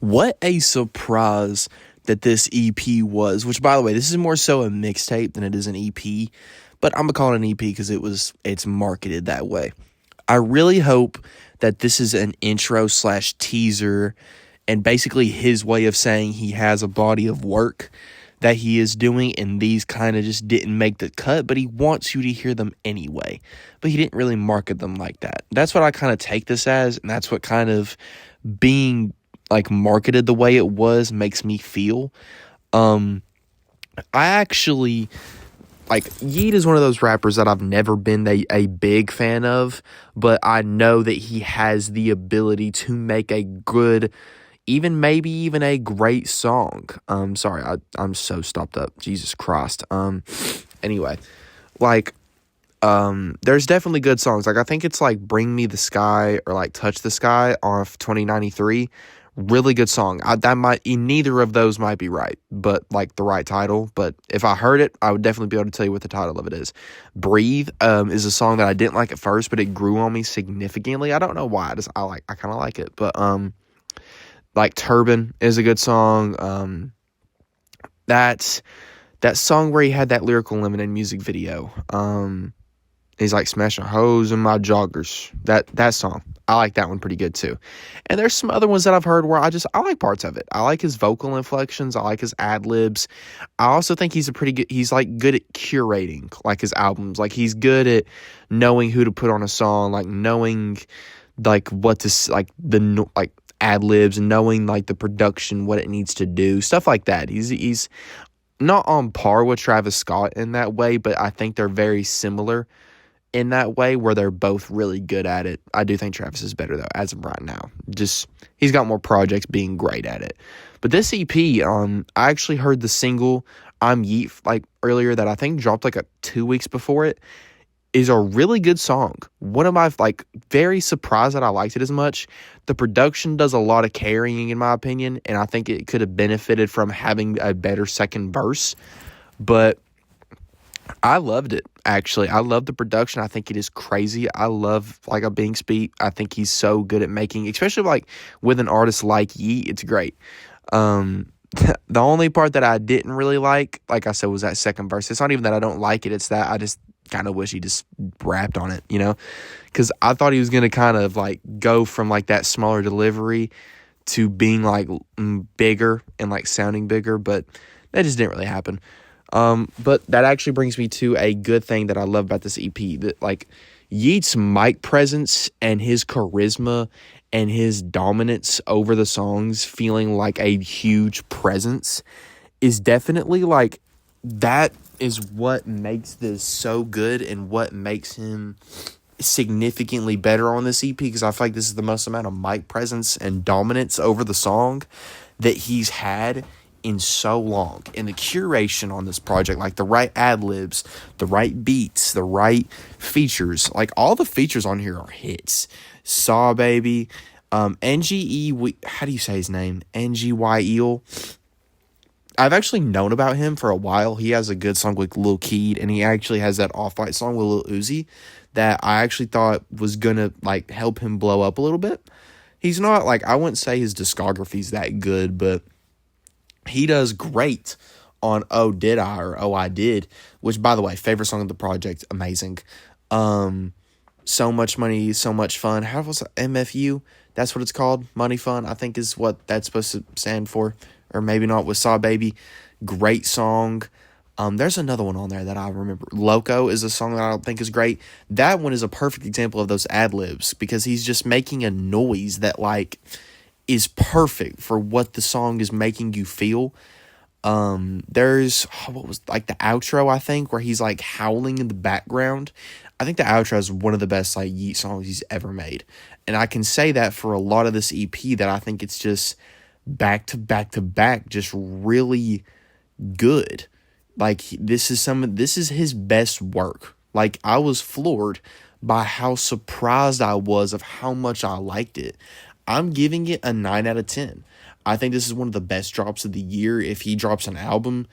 What a surprise that this EP was, which by the way, this is more so a mixtape than it is an EP, but I'm gonna call it an EP because it's marketed that way. I really hope that this is an intro slash teaser and basically his way of saying he has a body of work that he is doing, and these kind of just didn't make the cut, but he wants you to hear them anyway. But he didn't really market them like that. That's what I kind of take this as, and that's what kind of being like marketed the way it was makes me feel. I actually like Yeat is one of those rappers that I've never been a big fan of, but I know that he has the ability to make a good, maybe even a great song. Sorry, I'm so stopped up. Jesus Christ. Anyway, like, there's definitely good songs. Like, I think it's like Bring Me the Sky or like Touch the Sky off 2093. Really good song. Neither of those might be right, but like the right title. But if I heard it, I would definitely be able to tell you what the title of it is. Breathe is a song that I didn't like at first, but it grew on me significantly. I don't know why. I kind of like it. But like Turban is a good song. That song where he had that Lyrical Lemonade music video. He's like smashing hoes in my joggers. That song. I like that one pretty good too. And there's some other ones that I've heard where I like parts of it. I like his vocal inflections. I like his ad-libs. I also think he's like good at curating like his albums. Like he's good at knowing who to put on a song, like knowing like what to like the like ad-libs and knowing like the production, what it needs to do, stuff like that. He's not on par with Travis Scott in that way, but I think they're very similar in that way where they're both really good at it. I do think Travis is better though as of right now. Just he's got more projects being great at it. But this EP, I actually heard the single I'm Yeat like earlier that I think dropped like 2 weeks before it. Is a really good song. One of my like very surprised that I liked it as much. The production does a lot of carrying in my opinion, and I think it could have benefited from having a better second verse. But I loved it, actually. I love the production. I think it is crazy. I love, like, a Bing Speak. I think he's so good at making, especially, like, with an artist like Yeat, it's great. The only part that I didn't really like I said, was that second verse. It's not even that I don't like it. It's that I just kind of wish he just rapped on it, you know? Because I thought he was going to kind of, like, go from, like, that smaller delivery to being, like, bigger and, like, sounding bigger, but that just didn't really happen. But that actually brings me to a good thing that I love about this EP. That like Yeat's mic presence and his charisma and his dominance over the songs feeling like a huge presence is definitely like that is what makes this so good and what makes him significantly better on this EP, because I feel like this is the most amount of mic presence and dominance over the song that he's had in so long. And the curation on this project, like the right ad-libs, the right beats, the right features, like all the features on here are hits. Saw Baby, NGE, how do you say his name? NGYEL. I've actually known about him for a while. He has a good song with Lil Keed, and he actually has that Off-White song with Lil Uzi that I actually thought was gonna like help him blow up a little bit. He's not like, I wouldn't say his discography's that good, but he does great on Oh Did I or Oh I Did, which, by the way, favorite song of the project, amazing. So Much Money, So Much Fun. How was it? MFU? That's what it's called. Money Fun, I think is what that's supposed to stand for. Or maybe not, with Saw Baby. Great song. There's another one on there that I remember. Loco is a song that I don't think is great. That one is a perfect example of those ad-libs because he's just making a noise that, like, is perfect for what the song is making you feel. There's what was like the outro, I think, where he's like howling in the background. I think the outro is one of the best like Yeat songs he's ever made, and I can say that for a lot of this EP that I think it's just back to back to back, just really good. Like this is his best work. Like I was floored by how surprised I was of how much I liked it. I'm giving it a 9 out of 10. I think this is one of the best drops of the year. If he drops an album,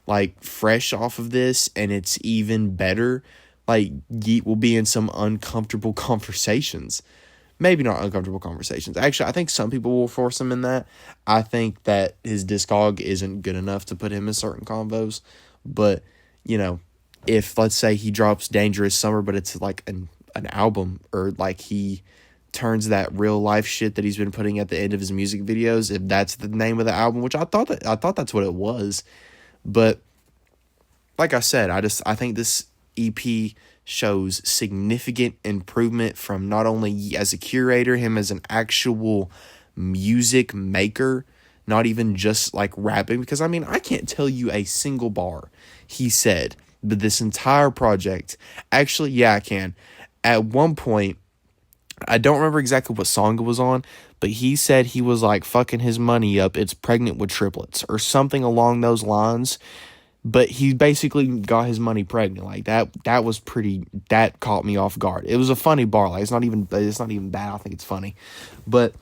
like, fresh off of this, and it's even better, like, Yeat will be in some uncomfortable conversations. maybe not uncomfortable conversations. Actually, I think some people will force him in that. I think that his discog isn't good enough to put him in certain combos. But, you know, if let's say he drops Dangerous Summer, but it's like an album, or like he turns that real life shit that he's been putting at the end of his music videos, if that's the name of the album, which I thought that's what it was. But like I said, I think this EP shows significant improvement from not only as a curator, him as an actual music maker, not even just like rapping, because I mean, I can't tell you a single bar he said, but this entire project, actually, yeah, I can. At one point, I don't remember exactly what song it was on, but he said he was like fucking his money up, it's pregnant with triplets or something along those lines. But he basically got his money pregnant. Like that was pretty, that caught me off guard. It was a funny bar. Like it's not even bad. I think it's funny. But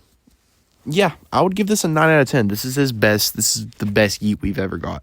yeah, I would give this a 9 out of 10. This is his best. This is the best Yeat we've ever got.